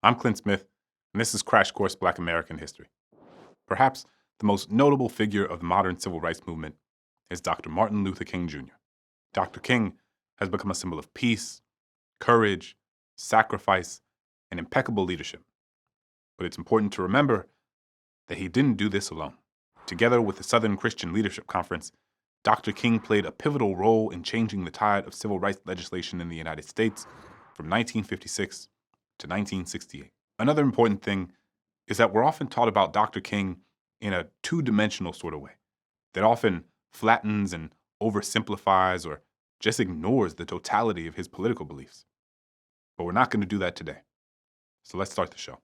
I'm Clint Smith, and this is Crash Course Black American History. Perhaps the most notable figure of the modern civil rights movement is Dr. Martin Luther King Jr. Dr. King has become a symbol of peace, courage, sacrifice, and impeccable leadership. But it's important to remember that he didn't do this alone. Together with the Southern Christian Leadership Conference, Dr. King played a pivotal role in changing the tide of civil rights legislation in the United States from 1956 to 1968. Another important thing is that we're often taught about Dr. King in a two-dimensional sort of way that often flattens and oversimplifies or just ignores the totality of his political beliefs. But we're not going to do that today. So let's start the show.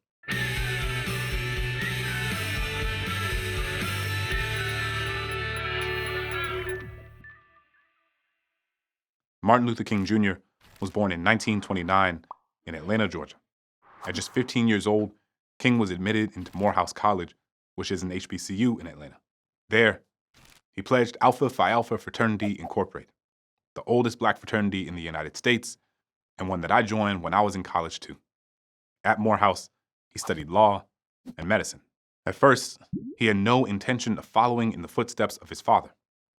Martin Luther King Jr. was born in 1929 in Atlanta, Georgia. At just 15 years old, King was admitted into Morehouse College, which is an HBCU in Atlanta. There, he pledged Alpha Phi Alpha Fraternity Incorporated, the oldest black fraternity in the United States, and one that I joined when I was in college too. At Morehouse, he studied law and medicine. At first, he had no intention of following in the footsteps of his father,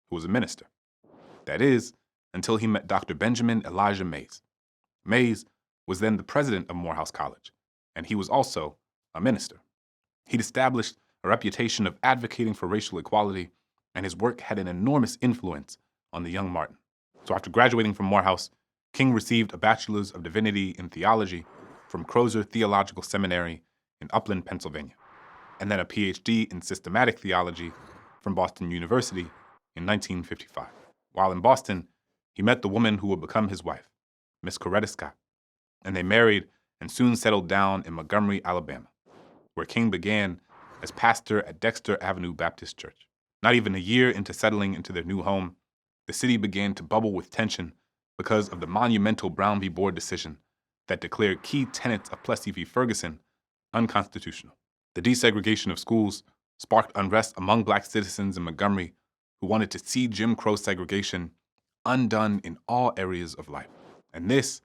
who was a minister. That is, until he met Dr. Benjamin Elijah Mays. Mays was then the president of Morehouse College, and he was also a minister. He'd established a reputation of advocating for racial equality, and his work had an enormous influence on the young Martin. So after graduating from Morehouse, King received a Bachelor's of Divinity in Theology from Crozer Theological Seminary in Upland, Pennsylvania, and then a PhD in Systematic Theology from Boston University in 1955. While in Boston, he met the woman who would become his wife, Miss Coretta Scott, and they married and soon settled down in Montgomery, Alabama, where King began as pastor at Dexter Avenue Baptist Church. Not even a year into settling into their new home, the city began to bubble with tension because of the monumental Brown v. Board decision that declared key tenets of Plessy v. Ferguson unconstitutional. The desegregation of schools sparked unrest among black citizens in Montgomery who wanted to see Jim Crow segregation undone in all areas of life. And this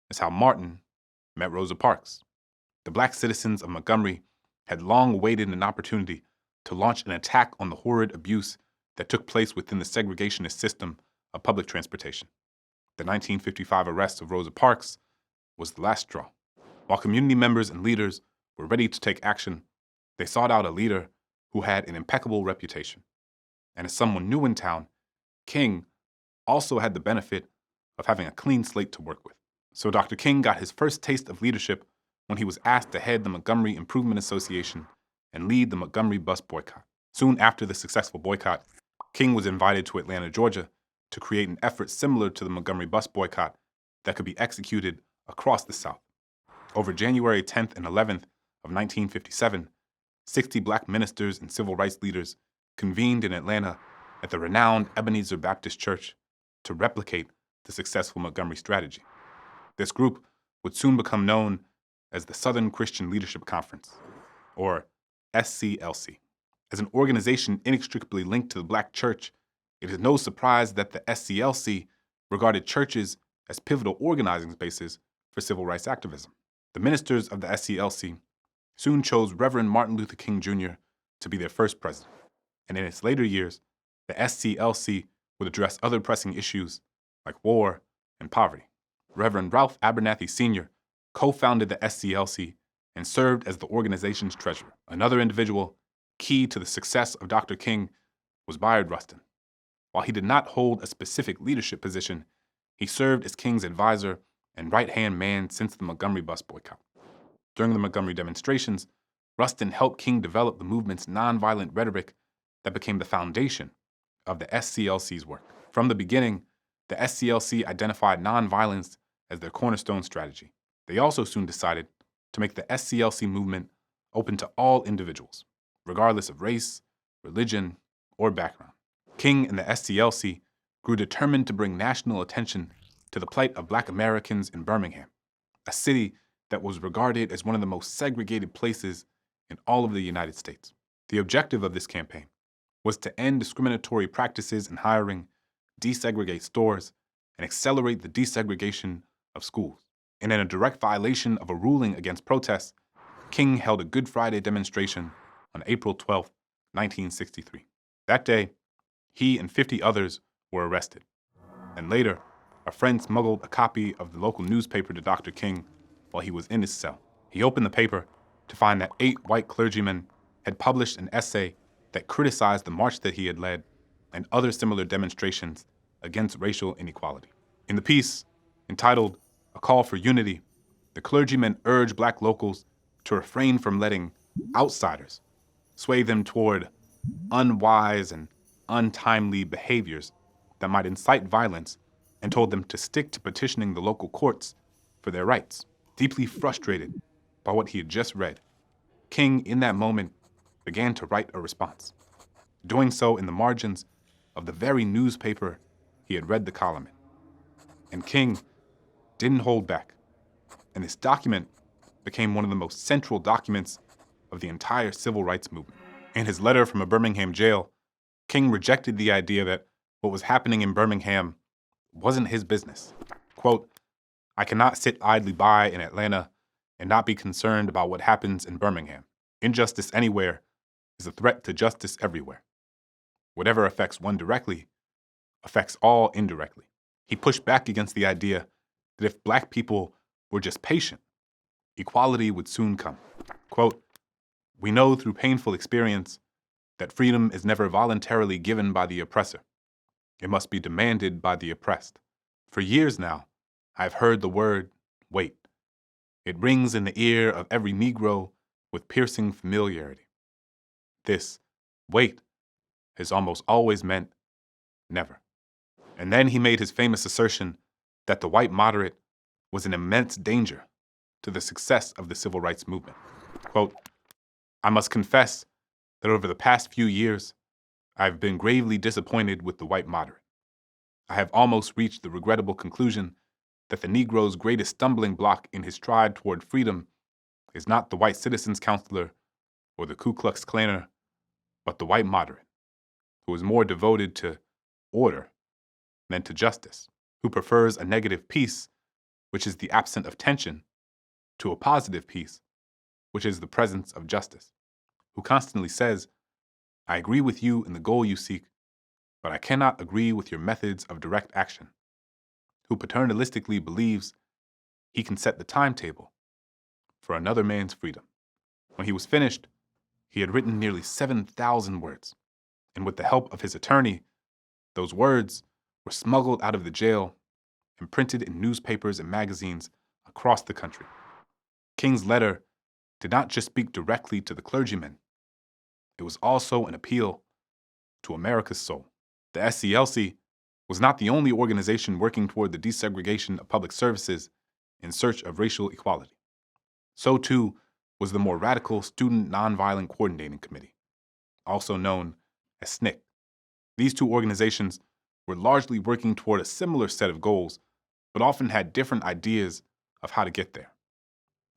is how Martin met Rosa Parks. The black citizens of Montgomery had long awaited an opportunity to launch an attack on the horrid abuse that took place within the segregationist system of public transportation. The 1955 arrest of Rosa Parks was the last straw. While community members and leaders were ready to take action, they sought out a leader who had an impeccable reputation. And as someone new in town, King also had the benefit of having a clean slate to work with. So Dr. King got his first taste of leadership when he was asked to head the Montgomery Improvement Association and lead the Montgomery Bus Boycott. Soon after the successful boycott, King was invited to Atlanta, Georgia, to create an effort similar to the Montgomery Bus Boycott that could be executed across the South. Over January 10th and 11th of 1957, 60 black ministers and civil rights leaders convened in Atlanta at the renowned Ebenezer Baptist Church to replicate the successful Montgomery strategy. This group would soon become known as the Southern Christian Leadership Conference, or SCLC. As an organization inextricably linked to the black church, it is no surprise that the SCLC regarded churches as pivotal organizing spaces for civil rights activism. The ministers of the SCLC soon chose Reverend Martin Luther King Jr. to be their first president, and in its later years, the SCLC would address other pressing issues like war and poverty. Reverend Ralph Abernathy Sr. co-founded the SCLC and served as the organization's treasurer. Another individual key to the success of Dr. King was Bayard Rustin. While he did not hold a specific leadership position, he served as King's advisor and right-hand man since the Montgomery Bus Boycott. During the Montgomery demonstrations, Rustin helped King develop the movement's nonviolent rhetoric that became the foundation of the SCLC's work. From the beginning, the SCLC identified nonviolence as their cornerstone strategy. They also soon decided to make the SCLC movement open to all individuals, regardless of race, religion, or background. King and the SCLC grew determined to bring national attention to the plight of black Americans in Birmingham, a city that was regarded as one of the most segregated places in all of the United States. The objective of this campaign was to end discriminatory practices in hiring, desegregate stores, and accelerate the desegregation of schools. And in a direct violation of a ruling against protests, King held a Good Friday demonstration on April 12, 1963. That day, he and 50 others were arrested. And later, a friend smuggled a copy of the local newspaper to Dr. King while he was in his cell. He opened the paper to find that 8 white clergymen had published an essay that criticized the march that he had led and other similar demonstrations against racial inequality. In the piece, entitled A Call for Unity, the clergymen urged black locals to refrain from letting outsiders sway them toward unwise and untimely behaviors that might incite violence, and told them to stick to petitioning the local courts for their rights. Deeply frustrated by what he had just read, King, in that moment, began to write a response, doing so in the margins of the very newspaper he had read the column in. And King didn't hold back, and this document became one of the most central documents of the entire civil rights movement. In his letter from a Birmingham jail, King rejected the idea that what was happening in Birmingham wasn't his business. Quote, "I cannot sit idly by in Atlanta and not be concerned about what happens in Birmingham. Injustice anywhere is a threat to justice everywhere. Whatever affects one directly affects all indirectly." He pushed back against the idea that if black people were just patient, equality would soon come. Quote, "We know through painful experience that freedom is never voluntarily given by the oppressor. It must be demanded by the oppressed. For years now, I have heard the word, wait. It rings in the ear of every Negro with piercing familiarity. This, wait, has almost always meant never." And then he made his famous assertion that the white moderate was an immense danger to the success of the civil rights movement. Quote, "I must confess that over the past few years, I have been gravely disappointed with the white moderate. I have almost reached the regrettable conclusion that the Negro's greatest stumbling block in his stride toward freedom is not the white citizens' counselor or the Ku Klux Klaner, but the white moderate, who is more devoted to order than to justice, who prefers a negative peace, which is the absence of tension, to a positive peace, which is the presence of justice, who constantly says, I agree with you in the goal you seek, but I cannot agree with your methods of direct action, who paternalistically believes he can set the timetable for another man's freedom." When he was finished, he had written nearly 7,000 words, and with the help of his attorney, those words were smuggled out of the jail and printed in newspapers and magazines across the country. King's letter did not just speak directly to the clergymen. It was also an appeal to America's soul. The SCLC was not the only organization working toward the desegregation of public services in search of racial equality. So too was the more radical Student Nonviolent Coordinating Committee, also known as SNCC. These two organizations were largely working toward a similar set of goals, but often had different ideas of how to get there.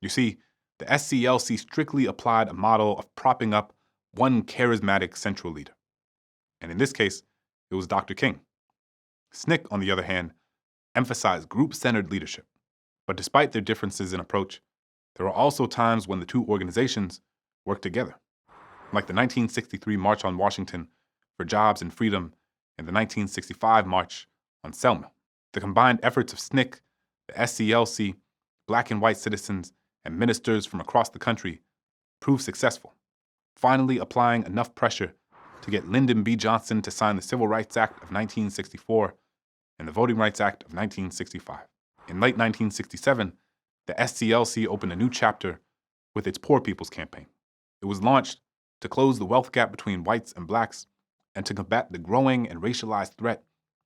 You see, the SCLC strictly applied a model of propping up one charismatic central leader. And in this case, it was Dr. King. SNCC, on the other hand, emphasized group-centered leadership. But despite their differences in approach, there were also times when the two organizations worked together, like the 1963 March on Washington for Jobs and Freedom and the 1965 March on Selma. The combined efforts of SNCC, the SCLC, black and white citizens, and ministers from across the country proved successful, finally applying enough pressure to get Lyndon B. Johnson to sign the Civil Rights Act of 1964 and the Voting Rights Act of 1965. In late 1967, the SCLC opened a new chapter with its Poor People's Campaign. It was launched to close the wealth gap between whites and blacks and to combat the growing and racialized threat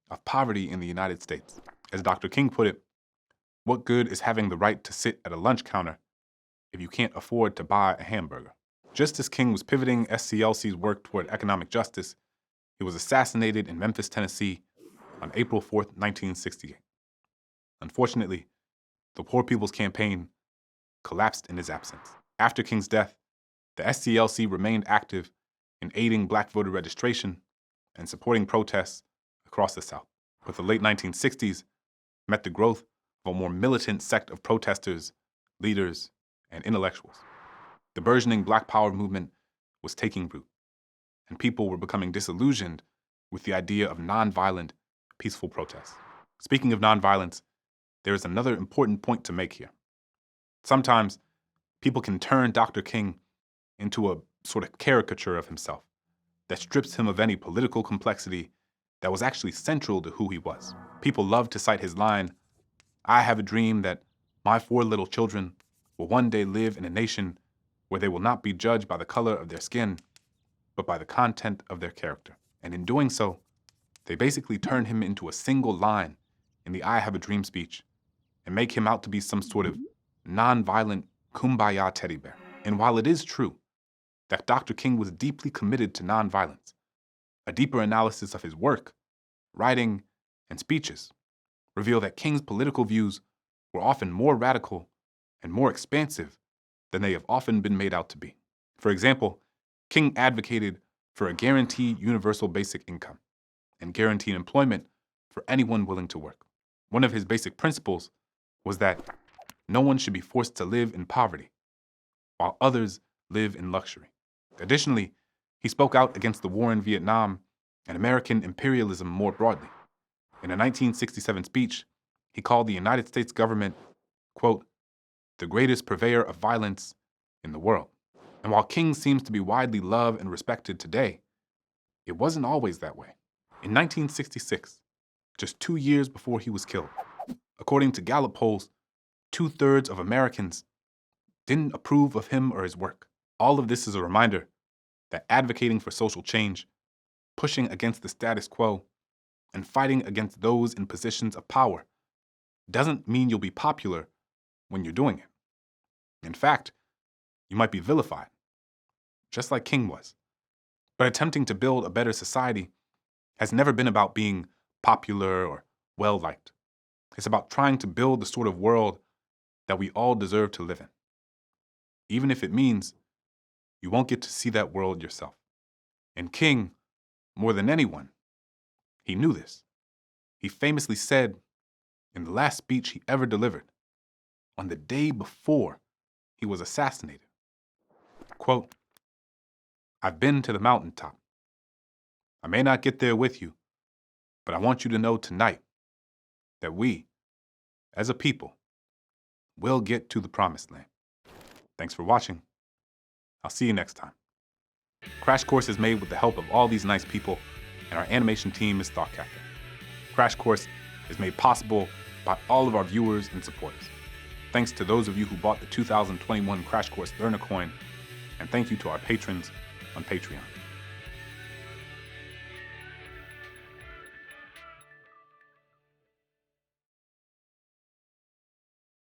of poverty in the United States. As Dr. King put it, what good is having the right to sit at a lunch counter if you can't afford to buy a hamburger? Just as King was pivoting SCLC's work toward economic justice, he was assassinated in Memphis, Tennessee on April 4, 1968. Unfortunately, the Poor People's Campaign collapsed in his absence. After King's death, the SCLC remained active in aiding black voter registration and supporting protests across the South. But the late 1960s met the growth of a more militant sect of protesters, leaders, and intellectuals. The burgeoning Black Power movement was taking root, and people were becoming disillusioned with the idea of nonviolent, peaceful protests. Speaking of nonviolence, there is another important point to make here. Sometimes, people can turn Dr. King into a sort of caricature of himself that strips him of any political complexity that was actually central to who he was. People love to cite his line, "I have a dream that my 4 little children will one day live in a nation where they will not be judged by the color of their skin, but by the content of their character." And in doing so, they basically turn him into a single line in the I Have a Dream speech and make him out to be some sort of nonviolent kumbaya teddy bear. And while it is true that Dr. King was deeply committed to nonviolence, a deeper analysis of his work, writing, and speeches reveal that King's political views were often more radical and more expansive than they have often been made out to be. For example, King advocated for a guaranteed universal basic income and guaranteed employment for anyone willing to work. One of his basic principles was that no one should be forced to live in poverty, while others live in luxury. Additionally, he spoke out against the war in Vietnam and American imperialism more broadly. In a 1967 speech, he called the United States government, quote, "the greatest purveyor of violence in the world." And while King seems to be widely loved and respected today, it wasn't always that way. In 1966, just 2 years before he was killed, according to Gallup polls, 2/3 of Americans didn't approve of him or his work. All of this is a reminder that advocating for social change, pushing against the status quo, and fighting against those in positions of power doesn't mean you'll be popular when you're doing it. In fact, you might be vilified, just like King was. But attempting to build a better society has never been about being popular or well-liked. It's about trying to build the sort of world that we all deserve to live in, even if it means you won't get to see that world yourself. And King, more than anyone, he knew this. He famously said in the last speech he ever delivered, on the day before he was assassinated, quote, "I've been to the mountaintop. I may not get there with you, but I want you to know tonight that we, as a people, will get to the promised land." Thanks for watching. I'll see you next time. Crash Course is made with the help of all these nice people, and our animation team is Thought Cafe. Crash Course is made possible by all of our viewers and supporters. Thanks to those of you who bought the 2021 Crash Course Learner Coin, and thank you to our patrons on Patreon.